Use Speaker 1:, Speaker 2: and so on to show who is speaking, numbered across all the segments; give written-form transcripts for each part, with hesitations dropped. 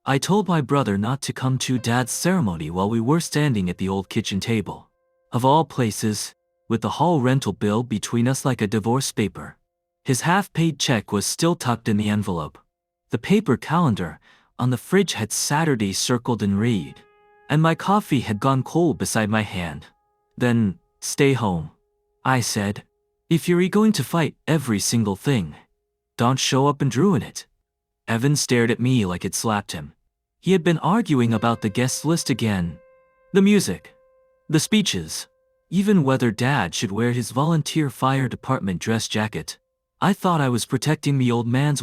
Speaker 1: I told my brother not to come to Dad's ceremony while we were standing at the old kitchen table. Of all places, with the hall rental bill between us like a divorce paper. His half-paid check was still tucked in the envelope. The paper calendar on the fridge had Saturday circled in red, and my coffee had gone cold beside my hand. Then, stay home, I said. If you're going to fight every single thing, don't show up and ruin it. Evan stared at me like it slapped him. He had been arguing about the guest list again. The music. The speeches. Even whether Dad should wear his volunteer fire department dress jacket. I thought I was protecting the old man's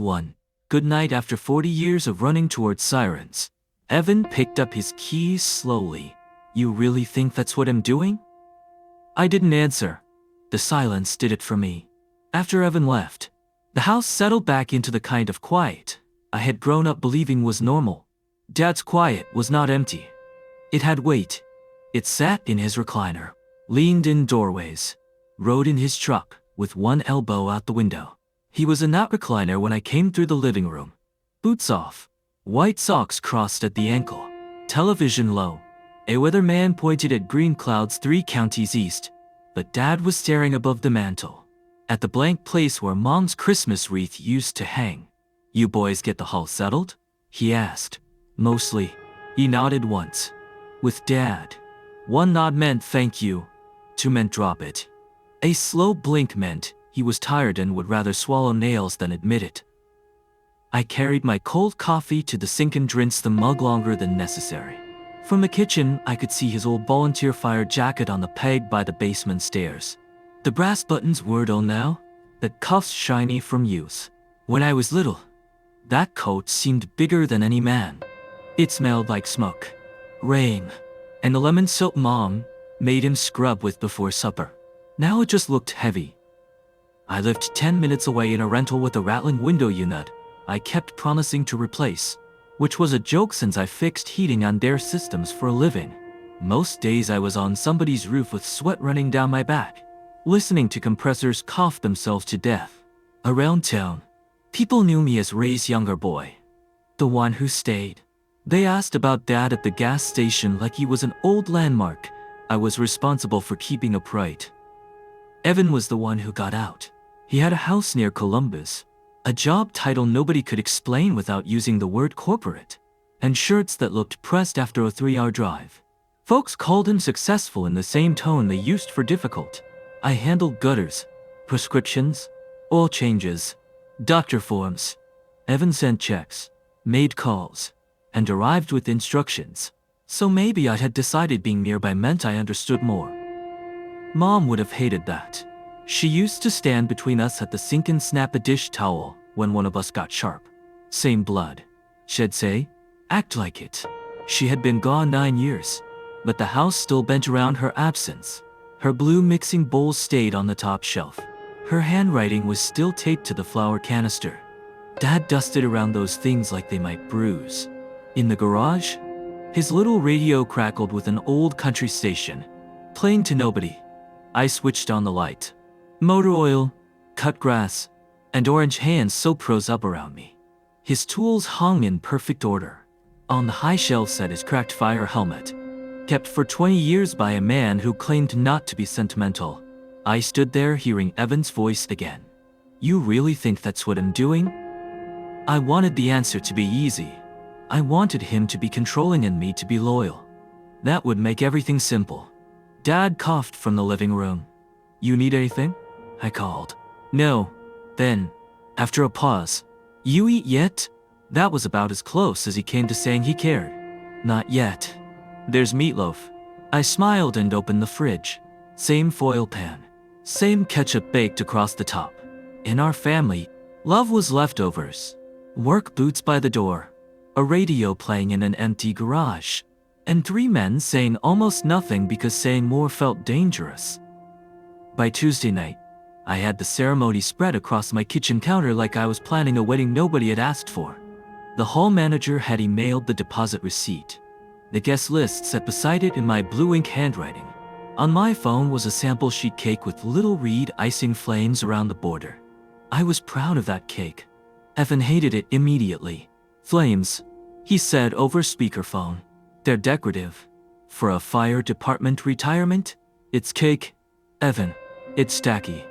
Speaker 1: good night after 40 years of running towards sirens. Evan picked up his keys slowly. You really think that's what I'm doing? I didn't answer. The silence did it for me. After Evan left, the house settled back into the kind of quiet I had grown up believing was normal. Dad's quiet was not empty. It had weight. It sat in his recliner, leaned in doorways, rode in his truck with one elbow out the window. He was in that recliner when I came through the living room. Boots off, white socks crossed at the ankle, television low. A weatherman pointed at green clouds 3 counties east, but Dad was staring above the mantel, at the blank place where Mom's Christmas wreath used to hang. You boys get the hall settled? He asked. Mostly. He nodded once. With Dad. 1 nod meant thank you. 2 meant drop it. A slow blink meant he was tired and would rather swallow nails than admit it. I carried my cold coffee to the sink and rinsed the mug longer than necessary. From the kitchen, I could see his old volunteer fire jacket on the peg by the basement stairs. The brass buttons were dull now, the cuffs shiny from use. When I was little, that coat seemed bigger than any man. It smelled like smoke, rain, and the lemon soap Mom made him scrub with before supper. Now it just looked heavy. I lived 10 minutes away in a rental with a rattling window unit I kept promising to replace, which was a joke since I fixed heating on their systems for a living. Most days I was on somebody's roof with sweat running down my back, listening to compressors cough themselves to death. Around town, people knew me as Ray's younger boy, the one who stayed. They asked about Dad at the gas station like he was an old landmark I was responsible for keeping upright. Evan was the one who got out. He had a house near Columbus, a job title nobody could explain without using the word corporate, and shirts that looked pressed after a 3-hour drive. Folks called him successful in the same tone they used for difficult. I handled gutters, prescriptions, oil changes, doctor forms. Evan sent checks, made calls, and arrived with instructions. So maybe I had decided being nearby meant I understood more. Mom would have hated that. She used to stand between us at the sink and snap a dish towel when one of us got sharp. Same blood, she'd say. Act like it. She had been gone 9 years, but the house still bent around her absence. Her blue mixing bowl stayed on the top shelf. Her handwriting was still taped to the flour canister. Dad dusted around those things like they might bruise. In the garage, his little radio crackled with an old country station, playing to nobody. I switched on the light. Motor oil, cut grass, and orange hand soap rose up around me. His tools hung in perfect order. On the high shelf sat his cracked fire helmet, kept for 20 years by a man who claimed not to be sentimental. I stood there hearing Evan's voice again. You really think that's what I'm doing? I wanted the answer to be easy. I wanted him to be controlling and me to be loyal. That would make everything simple. Dad coughed from the living room. You need anything? I called. No. Then, after a pause, you eat yet? That was about as close as he came to saying he cared. Not yet. There's meatloaf. I smiled and opened the fridge. Same foil pan. Same ketchup baked across the top. In our family, love was leftovers. Work boots by the door. A radio playing in an empty garage. And 3 men saying almost nothing because saying more felt dangerous. By Tuesday night, I had the ceremony spread across my kitchen counter like I was planning a wedding nobody had asked for. The hall manager had emailed the deposit receipt. The guest list sat beside it in my blue ink handwriting. On my phone was a sample sheet cake with little reed icing flames around the border. I was proud of that cake. Evan hated it immediately. Flames. he said over speakerphone. They're decorative. For a fire department retirement? It's cake. Evan, it's tacky.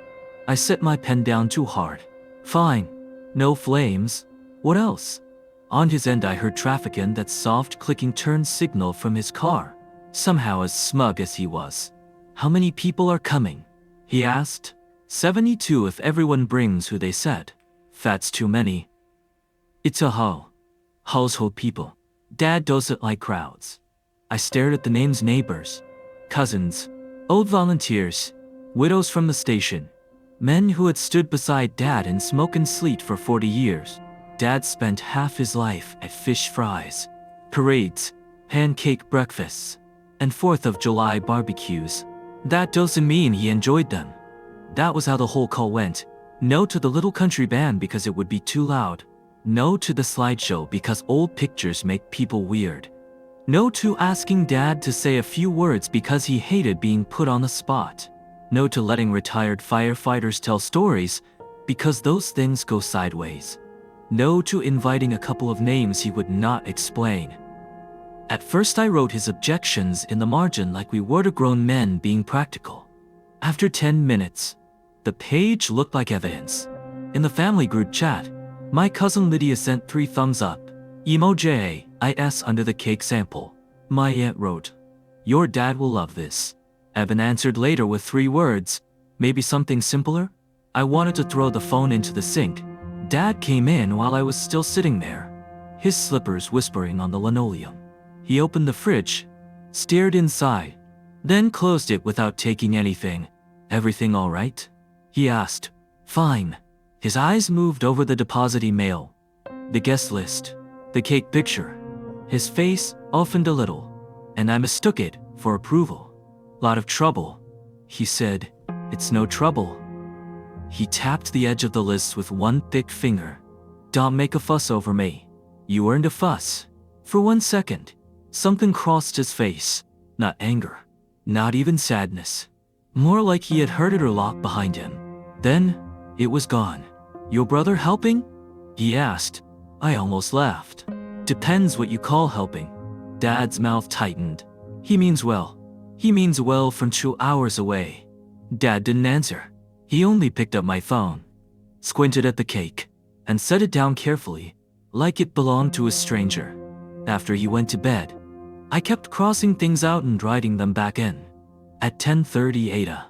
Speaker 1: I set my pen down too hard. Fine. No flames. What else? On his end I heard traffic and that soft clicking turn signal from his car. Somehow as smug as he was. How many people are coming? He asked. 72 if everyone brings who they said. That's too many. It's a household people. Dad doesn't like crowds. I stared at the names: neighbors, cousins, old volunteers, widows from the station, men who had stood beside Dad in smoke and sleet for 40 years. Dad spent half his life at fish fries, parades, pancake breakfasts, and 4th of July barbecues. That doesn't mean he enjoyed them. That was how the whole call went. No to the little country band because it would be too loud. No to the slideshow because old pictures make people weird. No to asking Dad to say a few words because he hated being put on the spot. No to letting retired firefighters tell stories because those things go sideways. No to inviting a couple of names he would not explain. At first I wrote his objections in the margin like we were grown men being practical. After 10 minutes, the page looked like evidence. In the family group chat, my cousin Lydia sent 3 thumbs up. Emoji IS under the cake sample. My aunt wrote, "Your dad will love this." Evan answered later with 3 words, "Maybe something simpler?" I wanted to throw the phone into the sink. Dad came in while I was still sitting there, his slippers whispering on the linoleum. He opened the fridge, stared inside, then closed it without taking anything. "Everything all right?" he asked. "Fine." His eyes moved over the deposit email, the guest list, the cake picture. His face softened a little, and I mistook it for approval. "Lot of trouble," he said. "It's no trouble." He tapped the edge of the list with one thick finger. "Don't make a fuss over me. You earned a fuss." For 1 second, something crossed his face. Not anger, not even sadness. More like he had heard it or locked behind him. Then, it was gone. "Your brother helping?" he asked. I almost laughed. "Depends what you call helping." Dad's mouth tightened. "He means well. He means well from 2 hours away." Dad didn't answer. He only picked up my phone, squinted at the cake, and set it down carefully, like it belonged to a stranger. After he went to bed, I kept crossing things out and writing them back in. At 10:30 Ada.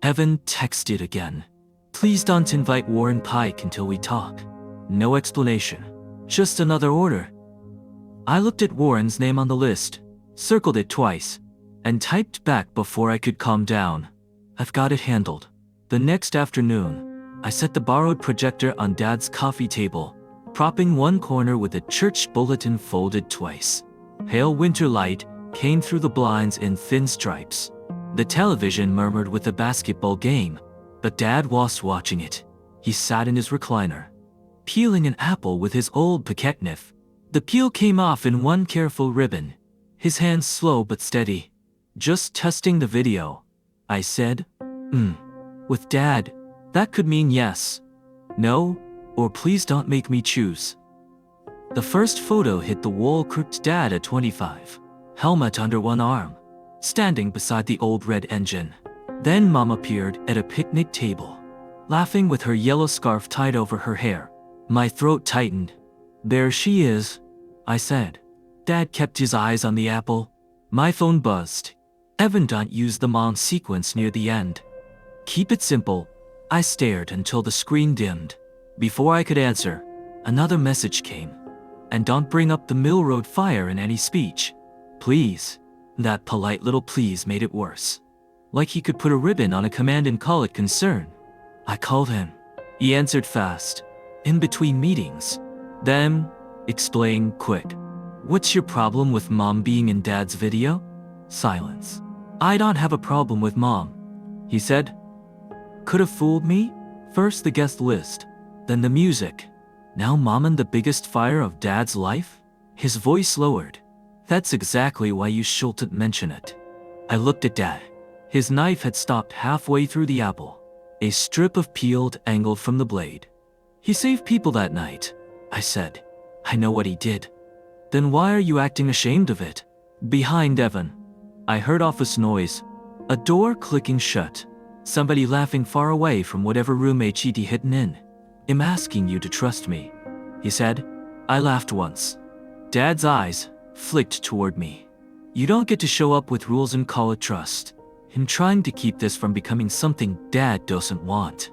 Speaker 1: Evan texted again. "Please don't invite Warren Pike until we talk." No explanation. Just another order. I looked at Warren's name on the list, circled it twice, and typed back before I could calm down. "I've got it handled." The next afternoon, I set the borrowed projector on Dad's coffee table, propping one corner with a church bulletin folded twice. Pale winter light came through the blinds in thin stripes. The television murmured with the basketball game, but Dad was watching it. He sat in his recliner, peeling an apple with his old pocket knife. The peel came off in one careful ribbon, his hands slow but steady. "Just testing the video," I said. With Dad, that could mean yes, no, or please don't make me choose. The first photo hit the wall crooked Dad at 25, helmet under one arm, standing beside the old red engine. Then Mom appeared at a picnic table, laughing with her yellow scarf tied over her hair. My throat tightened. "There she is," I said. Dad kept his eyes on the apple. My phone buzzed. "Evan, don't use the mom sequence near the end. Keep it simple." I stared until the screen dimmed. Before I could answer, another message came. "And don't bring up the Mill Road fire in any speech. Please." That polite little please made it worse. Like he could put a ribbon on a command and call it concern. I called him. He answered fast, in between meetings. Then, explain quick. "What's your problem with Mom being in Dad's video?" Silence. "I don't have a problem with Mom," he said. Could have fooled me. First the guest list, then the music. Now Mom in the biggest fire of Dad's life? His voice lowered. "That's exactly why you shouldn't mention it." I looked at Dad. His knife had stopped halfway through the apple, a strip of peeled angled from the blade. "He saved people that night," I said. I know what he did. Then why are you acting ashamed of it? Behind Evan, I heard office noise, a door clicking shut, somebody laughing far away from whatever room he'd hidden in. I'm asking you to trust me, he said. I laughed once. Dad's eyes flicked toward me. You don't get to show up with rules and call it trust. I'm trying to keep this from becoming something Dad doesn't want.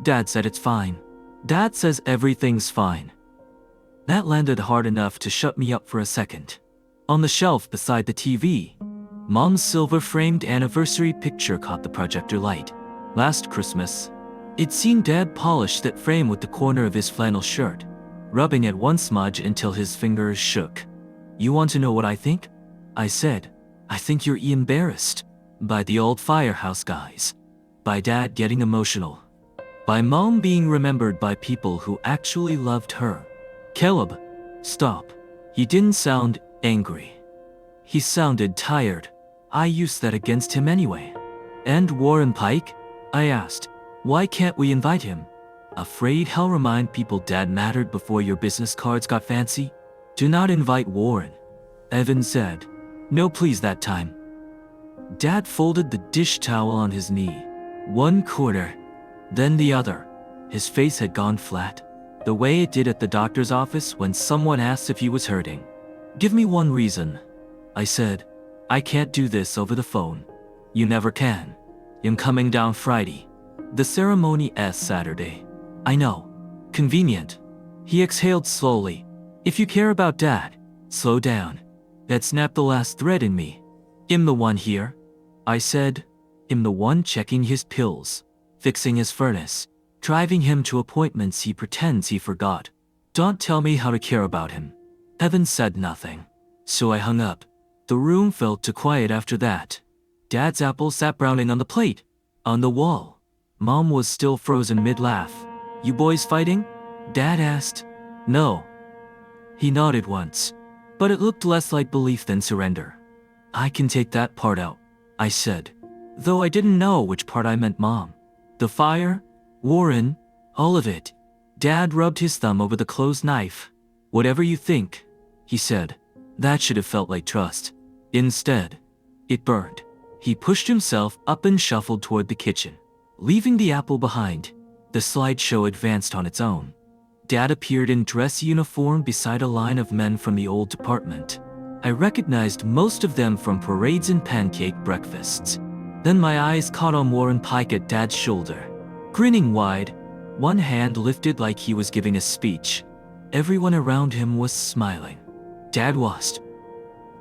Speaker 1: Dad said it's fine. Dad says everything's fine. That landed hard enough to shut me up for a second. On the shelf beside the TV, Mom's silver-framed anniversary picture caught the projector light. Last Christmas, I'd seen Dad polish that frame with the corner of his flannel shirt, rubbing at one smudge until his fingers shook. You want to know what I think? I said. I think you're embarrassed. By the old firehouse guys. By Dad getting emotional. By Mom being remembered by people who actually loved her. Caleb, stop. He didn't sound angry. He sounded tired. I used that against him anyway. And Warren Pike? I asked. Why can't we invite him? Afraid he'll remind people Dad mattered before your business cards got fancy? Do not invite Warren, Evan said. No please that time. Dad folded the dish towel on his knee. One corner, then the other. His face had gone flat, the way it did at the doctor's office when someone asked if he was hurting. Give me one reason, I said. I can't do this over the phone. You never can. I'm coming down Friday. The ceremony is Saturday. I know. Convenient. He exhaled slowly. If you care about Dad, slow down. That snapped the last thread in me. I'm the one here, I said. I'm the one checking his pills, fixing his furnace, driving him to appointments he pretends he forgot. Don't tell me how to care about him. Evan said nothing, so I hung up. The room felt too quiet after that. Dad's apple sat browning on the plate, on the wall. Mom was still frozen mid-laugh. You boys fighting? Dad asked. No. He nodded once, but it looked less like belief than surrender. I can take that part out, I said, though I didn't know which part I meant. Mom. The fire, Warren, all of it. Dad rubbed his thumb over the closed knife. Whatever you think, he said. That should have felt like trust. Instead, it burned. He pushed himself up and shuffled toward the kitchen, leaving the apple behind. The slideshow advanced on its own. Dad appeared in dress uniform beside a line of men from the old department. I recognized most of them from parades and pancake breakfasts. Then my eyes caught on Warren Pike at Dad's shoulder, grinning wide, one hand lifted like he was giving a speech. Everyone around him was smiling. Dad wasn't.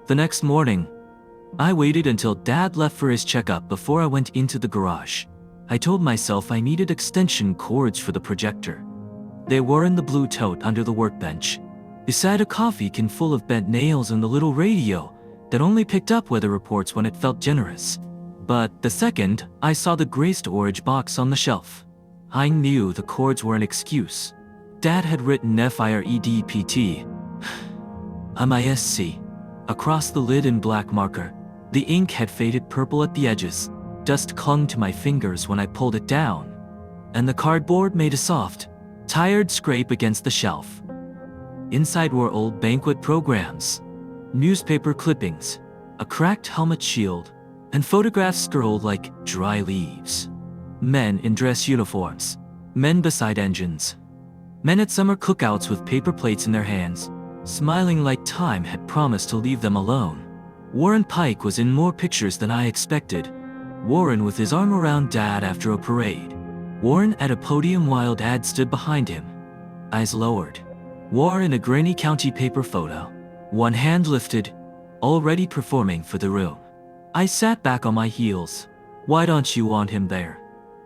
Speaker 1: The next morning, I waited until Dad left for his checkup before I went into the garage. I told myself I needed extension cords for the projector. They were in the blue tote under the workbench, beside a coffee can full of bent nails and the little radio that only picked up weather reports when it felt generous. But the second I saw the gray storage box on the shelf, I knew the cords were an excuse. Dad had written FIREDPT MISC across the lid in black marker. The ink had faded purple at the edges. Dust clung to my fingers when I pulled it down, and the cardboard made a soft, tired scrape against the shelf. Inside were old banquet programs, newspaper clippings, a cracked helmet shield, and photographs scrolled like dry leaves. Men in dress uniforms, men beside engines, men at summer cookouts with paper plates in their hands, smiling like time had promised to leave them alone. Warren Pike was in more pictures than I expected. Warren with his arm around Dad after a parade. Warren at a podium while Dad stood behind him, eyes lowered. Warren in a grainy county paper photo, one hand lifted, already performing for the room. I sat back on my heels. Why don't you want him there?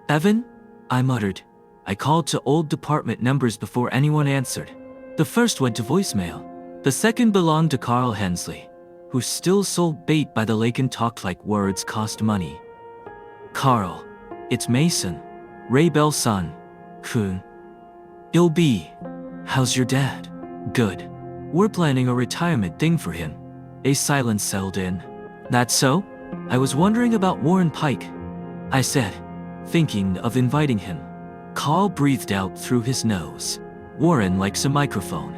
Speaker 1: Evan? I muttered. I called to old department numbers before anyone answered. The first went to voicemail. The second belonged to Carl Hensley, who still sold bait by the lake and talked like words cost money. Carl, it's Mason, Ray Bell's son. Coon. It'll be. How's your dad? Good. We're planning a retirement thing for him. A silence settled in. That's so? I was wondering about Warren Pike, I said, thinking of inviting him. Carl breathed out through his nose. Warren likes a microphone.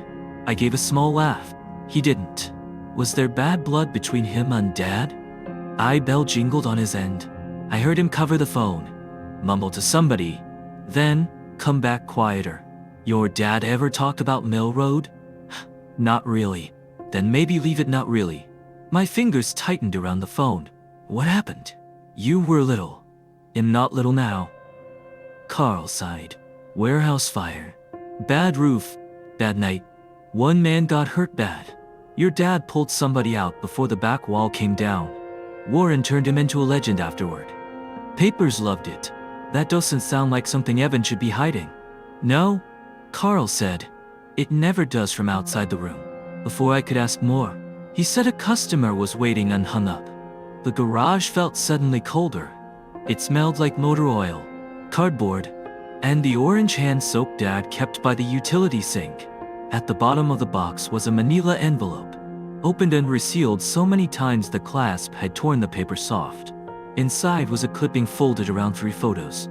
Speaker 1: I gave a small laugh. He didn't. Was there bad blood between him and Dad? Bell jingled on his end. I heard him cover the phone, mumble to somebody, then come back quieter. Your dad ever talked about Mill Road? Not really. Then maybe leave it not really. My fingers tightened around the phone. What happened? You were little. I'm not little now. Carl sighed. Warehouse fire. Bad roof. Bad night. One man got hurt bad. Your dad pulled somebody out before the back wall came down. Warren turned him into a legend afterward. Papers loved it. That doesn't sound like something Evan should be hiding. No, Carl said. It never does from outside the room. Before I could ask more, he said a customer was waiting and hung up. The garage felt suddenly colder. It smelled like motor oil, cardboard, and the orange hand soap Dad kept by the utility sink. At the bottom of the box was a manila envelope, opened and resealed so many times the clasp had torn the paper soft. Inside was a clipping folded around 3 photos.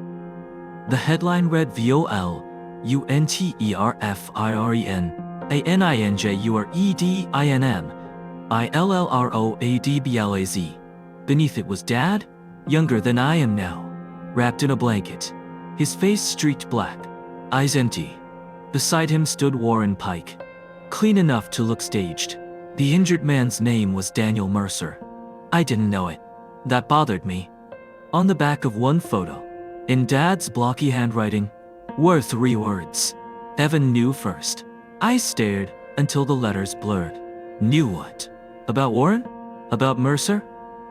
Speaker 1: The headline read VOLUNTERFIRENANJUREDINM ILLROADBLAZ. Beneath it was Dad, younger than I am now, wrapped in a blanket. His face streaked black, eyes empty. Beside him stood Warren Pike, clean enough to look staged. The injured man's name was Daniel Mercer. I didn't know it. That bothered me. On the back of one photo, in Dad's blocky handwriting, were 3 words. Evan knew first. I stared until the letters blurred. Knew what? About Warren? About Mercer?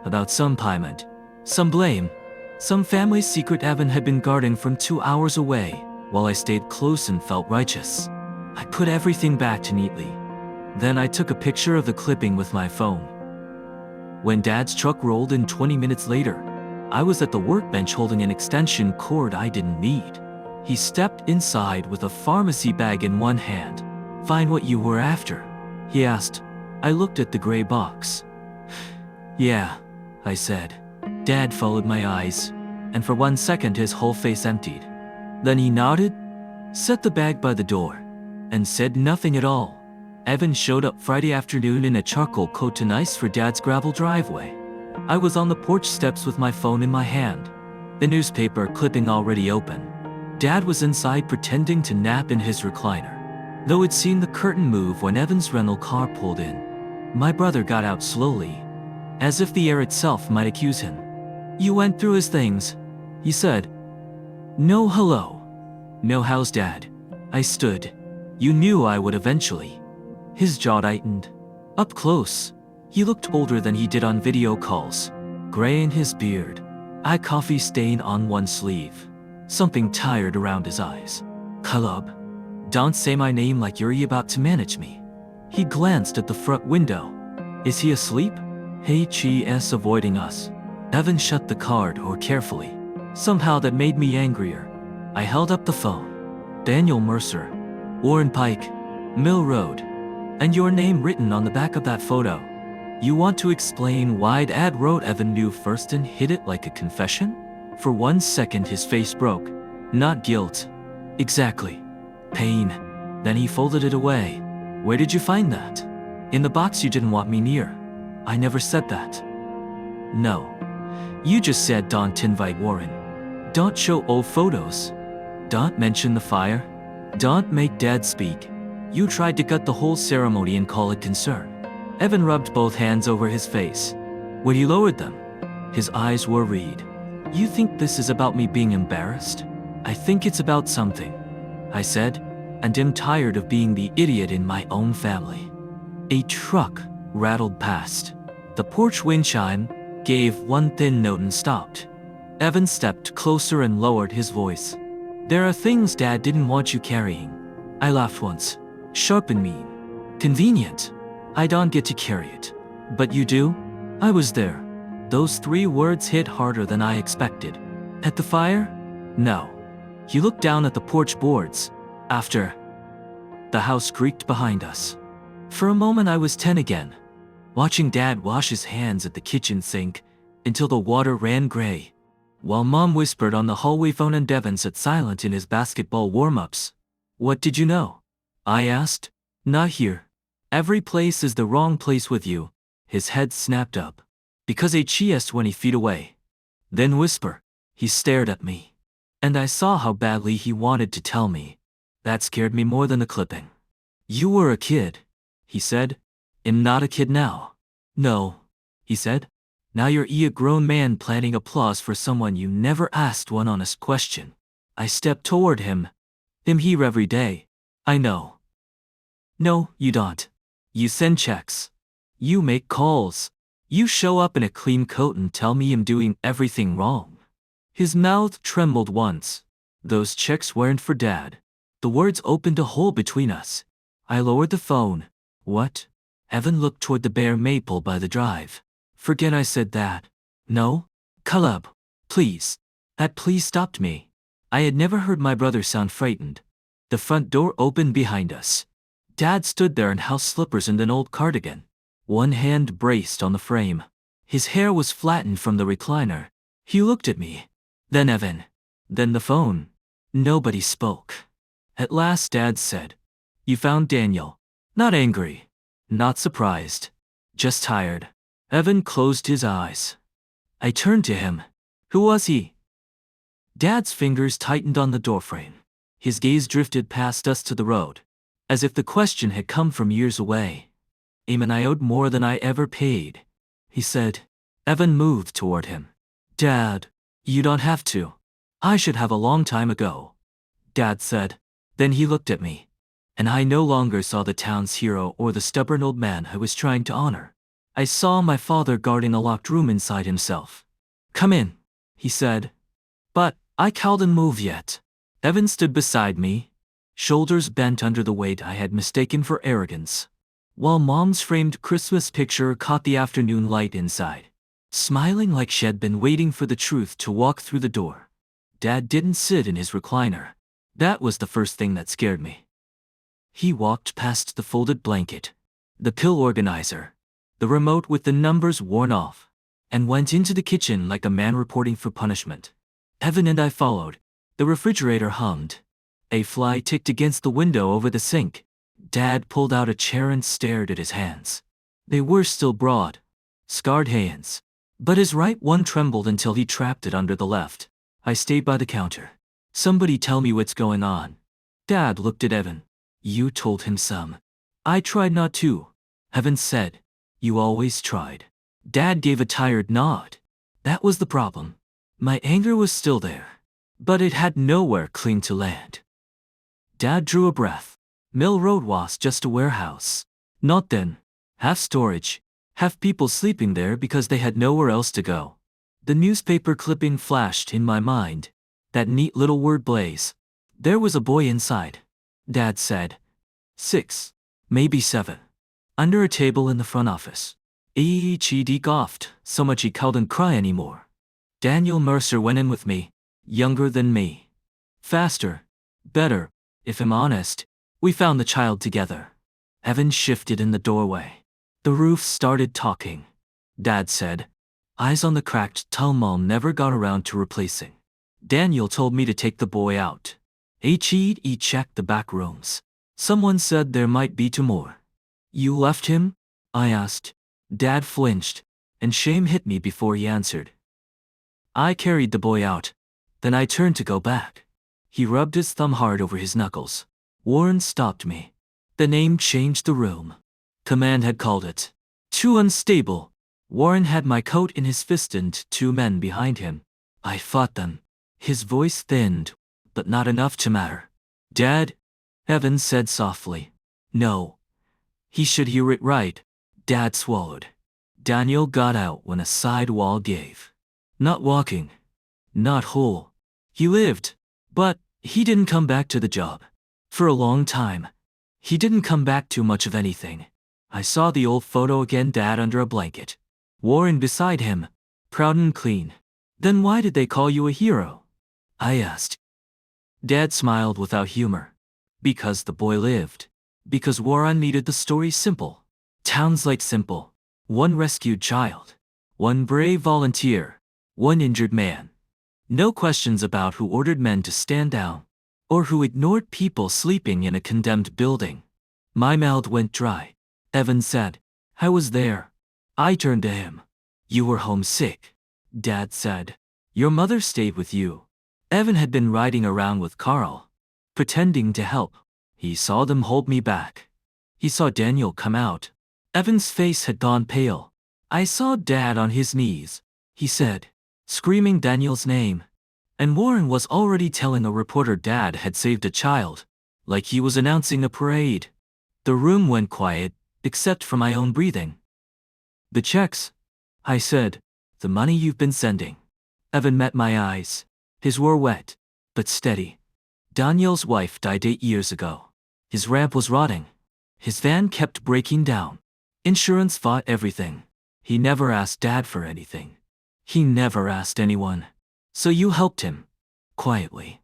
Speaker 1: About some payment? Some blame? Some family secret Evan had been guarding from 2 hours away, while I stayed close and felt righteous. I put everything back neatly. Then I took a picture of the clipping with my phone. When Dad's truck rolled in 20 minutes later, I was at the workbench holding an extension cord I didn't need. He stepped inside with a pharmacy bag in one hand. Find what you were after? He asked. I looked at the gray box. Yeah, I said. Dad followed my eyes, and for 1 second his whole face emptied. Then he nodded, set the bag by the door, and said nothing at all. Evan showed up Friday afternoon in a charcoal coat to nice for Dad's gravel driveway. I was on the porch steps with my phone in my hand, the newspaper clipping already open. Dad was inside pretending to nap in his recliner, though he'd seen the curtain move when Evan's rental car pulled in. My brother got out slowly, as if the air itself might accuse him. You went through his things, he said. No hello. No how's Dad? I stood. You knew I would eventually. His jaw tightened. Up close, he looked older than he did on video calls. Gray in his beard, eye coffee stain on one sleeve. Something tired around his eyes. Caleb, don't say my name like you're about to manage me. He glanced at the front window. Is he asleep? He's avoiding us. Evan shut the car door carefully. Somehow that made me angrier. I held up the phone. Daniel Mercer, Warren Pike, Mill Road, and your name written on the back of that photo. You want to explain why Dad wrote Evan knew first and hid it like a confession? For 1 second his face broke. Not guilt. Exactly. Pain. Then he folded it away. Where did you find that? In the box you didn't want me near. I never said that. No. You just said don't invite Warren. Don't show old photos. Don't mention the fire. Don't make Dad speak. You tried to cut the whole ceremony and call it concern. Evan rubbed both hands over his face. When he lowered them, his eyes were red. You think this is about me being embarrassed? I think it's about something, I said, and am tired of being the idiot in my own family. A truck rattled past. The porch wind chime gave one thin note and stopped. Evan stepped closer and lowered his voice. There are things Dad didn't want you carrying. I laughed once. Sharp and mean. Convenient. I don't get to carry it. But you do? I was there. Those 3 words hit harder than I expected. At the fire? No. He looked down at the porch boards. After. The house creaked behind us. For a moment I was 10 again, watching Dad wash his hands at the kitchen sink until the water ran gray, while Mom whispered on the hallway phone and Devin sat silent in his basketball warm-ups. What did you know? I asked. Not here. Every place is the wrong place with you. His head snapped up. Because he asked 20 feet away. Then whisper. He stared at me. And I saw how badly he wanted to tell me. That scared me more than the clipping. You were a kid, he said. I'm not a kid now. No, he said. Now you're a grown man planning applause for someone you never asked one honest question. I stepped toward him. I'm here every day. I know. No, you don't. You send checks. You make calls. You show up in a clean coat and tell me I'm doing everything wrong. His mouth trembled once. Those checks weren't for Dad. The words opened a hole between us. I lowered the phone. What? Evan looked toward the bare maple by the drive. Forget I said that. No? Caleb, please. That please stopped me. I had never heard my brother sound frightened. The front door opened behind us. Dad stood there in house slippers and an old cardigan. One hand braced on the frame. His hair was flattened from the recliner. He looked at me. Then Evan. Then the phone. Nobody spoke. At last Dad said, You found Daniel. Not angry. Not surprised. Just tired. Evan closed his eyes. I turned to him. Who was he? Dad's fingers tightened on the doorframe. His gaze drifted past us to the road, as if the question had come from years away. Eamon, I owed more than I ever paid, he said. Evan moved toward him. Dad, you don't have to. I should have a long time ago, Dad said. Then he looked at me, and I no longer saw the town's hero or the stubborn old man I was trying to honor. I saw my father guarding a locked room inside himself. Come in, he said. But I couldn't move yet. Evan stood beside me, shoulders bent under the weight I had mistaken for arrogance, while Mom's framed Christmas picture caught the afternoon light inside, smiling like she'd been waiting for the truth to walk through the door. Dad didn't sit in his recliner. That was the first thing that scared me. He walked past the folded blanket, the pill organizer, the remote with the numbers worn off, and went into the kitchen like a man reporting for punishment. Evan and I followed. The refrigerator hummed. A fly ticked against the window over the sink. Dad pulled out a chair and stared at his hands. They were still broad, scarred hands, but his right one trembled until he trapped it under the left. I stayed by the counter. Somebody tell me what's going on. Dad looked at Evan. You told him some. I tried not to, Evan said. You always tried. Dad gave a tired nod. That was the problem. My anger was still there, but it had nowhere clean to land. Dad drew a breath. Mill Road was just a warehouse. Not then. Half storage, half people sleeping there because they had nowhere else to go. The newspaper clipping flashed in my mind. That neat little word blaze. There was a boy inside, Dad said. 6, maybe 7. Under a table in the front office. He coughed so much he couldn't cry anymore. Daniel Mercer went in with me, younger than me. Faster, better, if I'm honest. We found the child together. Evan shifted in the doorway. The roof started talking, Dad said. Eyes on the cracked tile Mom never got around to replacing. Daniel told me to take the boy out. He checked the back rooms. Someone said there might be 2 more. You left him? I asked. Dad flinched, and shame hit me before he answered. I carried the boy out. Then I turned to go back. He rubbed his thumb hard over his knuckles. Warren stopped me. The name changed the room. Command had called it. Too unstable. Warren had my coat in his fist and 2 men behind him. I fought them. His voice thinned, but not enough to matter. Dad? Evan said softly. No. He should hear it right. Dad swallowed. Daniel got out when a side wall gave. Not walking. Not whole. He lived, but he didn't come back to the job. For a long time. He didn't come back to much of anything. I saw the old photo again, Dad under a blanket. Warren beside him, proud and clean. Then why did they call you a hero? I asked. Dad smiled without humor. Because the boy lived. Because Warren needed the story simple. Towns like simple. 1 rescued child. 1 brave volunteer. 1 injured man. No questions about who ordered men to stand down, or who ignored people sleeping in a condemned building. My mouth went dry. Evan said, I was there. I turned to him. You were homesick. Dad said. Your mother stayed with you. Evan had been riding around with Carl, pretending to help. He saw them hold me back. He saw Daniel come out. Evan's face had gone pale. I saw Dad on his knees, he said, screaming Daniel's name. And Warren was already telling a reporter Dad had saved a child, like he was announcing a parade. The room went quiet, except for my own breathing. The checks, I said. The money you've been sending. Evan met my eyes. His were wet, but steady. Daniel's wife died 8 years ago. His ramp was rotting. His van kept breaking down. Insurance fought everything. He never asked Dad for anything. He never asked anyone. So you helped him. Quietly.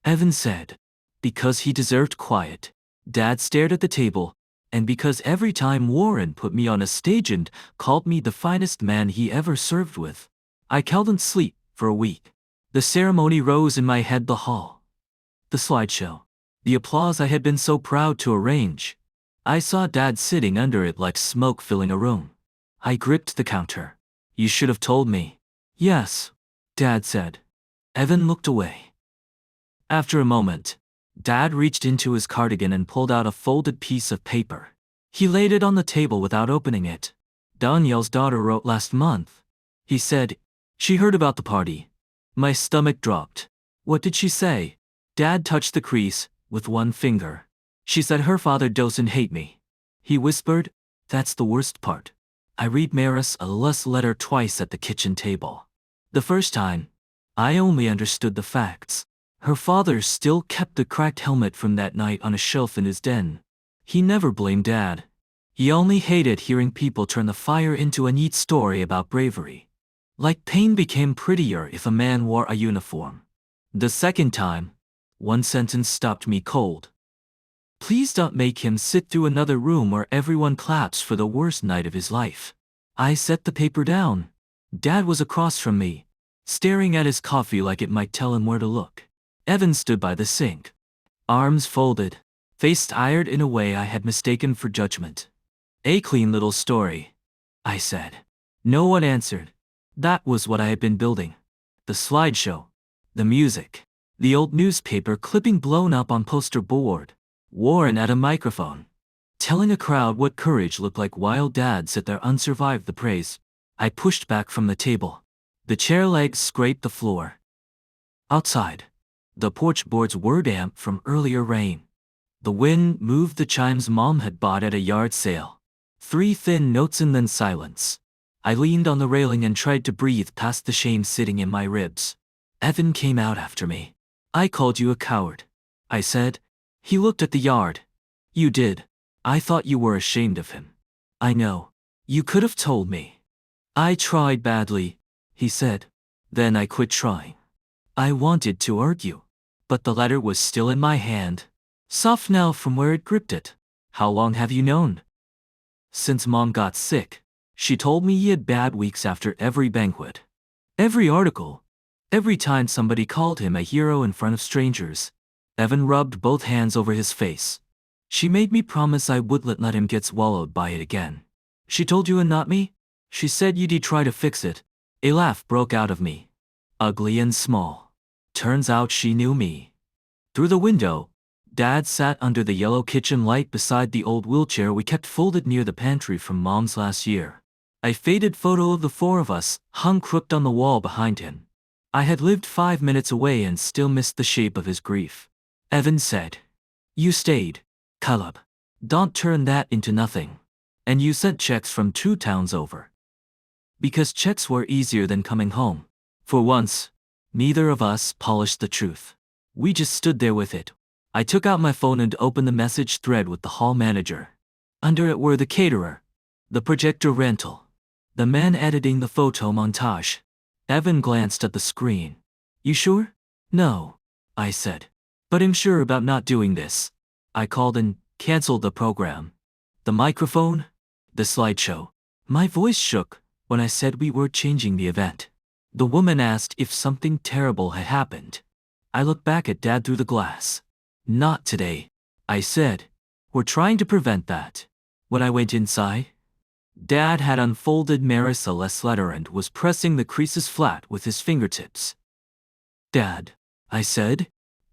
Speaker 1: Evan said. Because he deserved quiet. Dad stared at the table, and because every time Warren put me on a stage and called me the finest man he ever served with, I couldn't sleep for a week. The ceremony rose in my head, the hall. The slideshow. The applause I had been so proud to arrange. I saw Dad sitting under it like smoke filling a room. I gripped the counter. You should have told me. Yes, Dad said. Evan looked away. After a moment, Dad reached into his cardigan and pulled out a folded piece of paper. He laid it on the table without opening it. Daniel's daughter wrote last month. He said, she heard about the party. My stomach dropped. What did she say? Dad touched the crease with one finger. She said her father doesn't hate me. He whispered, that's the worst part. I read Maris a letter twice at the kitchen table. The first time, I only understood the facts. Her father still kept the cracked helmet from that night on a shelf in his den. He never blamed Dad. He only hated hearing people turn the fire into a neat story about bravery. Like pain became prettier if a man wore a uniform. The second time, one sentence stopped me cold. Please don't make him sit through another room where everyone claps for the worst night of his life. I set the paper down. Dad was across from me, staring at his coffee like it might tell him where to look. Evan stood by the sink, arms folded, face tired in a way I had mistaken for judgment. A clean little story, I said. No one answered. That was what I had been building. The slideshow, the music, the old newspaper clipping blown up on poster board, Warren at a microphone, telling a crowd what courage looked like while Dad sat there unsurvived the praise. I pushed back from the table. The chair legs scraped the floor. Outside, the porch boards were damp from earlier rain. The wind moved the chimes Mom had bought at a yard sale. 3 thin notes and then silence. I leaned on the railing and tried to breathe past the shame sitting in my ribs. Evan came out after me. I called you a coward, I said. He looked at the yard. You did. I thought you were ashamed of him. I know. You could have told me. I tried badly, he said. Then I quit trying. I wanted to argue. But the letter was still in my hand, soft now from where it gripped it. How long have you known? Since Mom got sick. She told me he had bad weeks after every banquet. Every article. Every time somebody called him a hero in front of strangers. Evan rubbed both hands over his face. She made me promise I wouldn't let him get swallowed by it again. She told you and not me? She said you'd try to fix it. A laugh broke out of me. Ugly and small. Turns out she knew me. Through the window, Dad sat under the yellow kitchen light beside the old wheelchair we kept folded near the pantry from Mom's last year. A faded photo of the 4 of us hung crooked on the wall behind him. I had lived 5 minutes away and still missed the shape of his grief. Evan said, you stayed, Caleb. Don't turn that into nothing. And you sent checks from 2 towns over. Because checks were easier than coming home. For once, neither of us polished the truth. We just stood there with it. I took out my phone and opened the message thread with the hall manager. Under it were the caterer, the projector rental, the man editing the photo montage. Evan glanced at the screen. You sure? No, I said. But I'm sure about not doing this. I called and canceled the program. The microphone, the slideshow. My voice shook when I said we were changing the event. The woman asked if something terrible had happened. I looked back at Dad through the glass. Not today, I said. were trying to prevent that. When I went inside, Dad had unfolded Maricelle's letter and was pressing the creases flat with his fingertips. Dad, I said,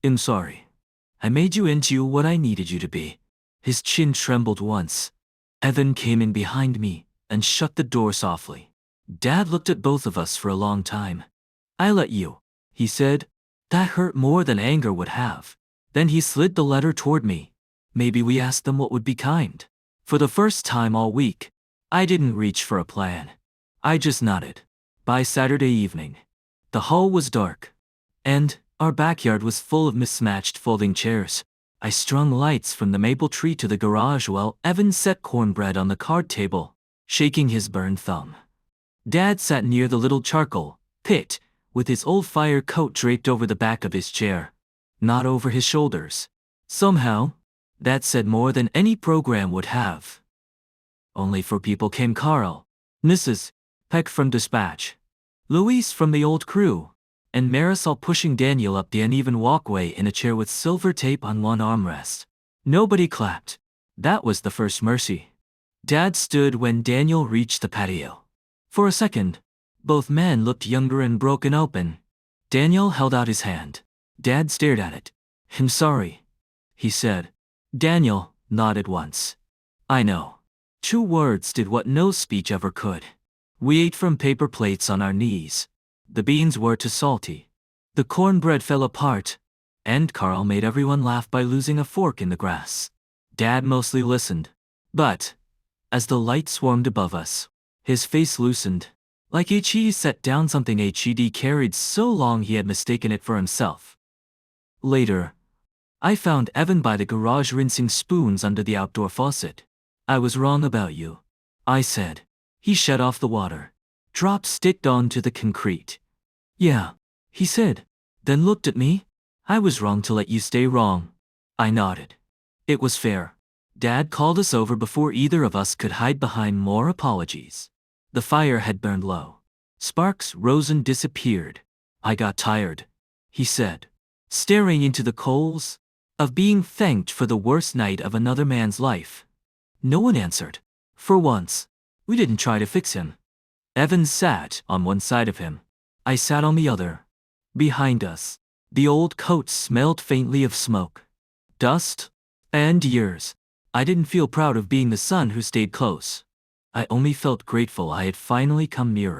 Speaker 1: I'm sorry. I made you into what I needed you to be. His chin trembled once. Evan came in behind me and shut the door softly. Dad looked at both of us for a long time. I let you, he said. That hurt more than anger would have. Then he slid the letter toward me. Maybe we asked them what would be kind. For the first time all week, I didn't reach for a plan. I just nodded. By Saturday evening, the hall was dark, and our backyard was full of mismatched folding chairs. I strung lights from the maple tree to the garage while Evan set cornbread on the card table, shaking his burned thumb. Dad sat near the little charcoal pit, with his old fire coat draped over the back of his chair, not over his shoulders. Somehow, that said more than any program would have. Only 4 people came: Carl, Mrs. Peck from dispatch, Louise from the old crew, and Marisol pushing Daniel up the uneven walkway in a chair with silver tape on one armrest. Nobody clapped. That was the first mercy. Dad stood when Daniel reached the patio. For a second, both men looked younger and broken open. Daniel held out his hand. Dad stared at it. I'm sorry, he said. Daniel nodded once. I know. 2 words did what no speech ever could. We ate from paper plates on our knees. The beans were too salty. The cornbread fell apart, and Carl made everyone laugh by losing a fork in the grass. Dad mostly listened, but as the light swarmed above us, his face loosened, like he set down something he'd carried so long he had mistaken it for himself. Later, I found Evan by the garage rinsing spoons under the outdoor faucet. I was wrong about you, I said. He shut off the water. Drops sticked onto the concrete. Yeah, he said, then looked at me. I was wrong to let you stay wrong. I nodded. It was fair. Dad called us over before either of us could hide behind more apologies. The fire had burned low. Sparks rose and disappeared. I got tired, he said, staring into the coals, of being thanked for the worst night of another man's life. No one answered. For once, we didn't try to fix him. Evan sat on one side of him. I sat on the other. Behind us, the old coat smelled faintly of smoke, dust, and years. I didn't feel proud of being the son who stayed close. I only felt grateful I had finally come nearer.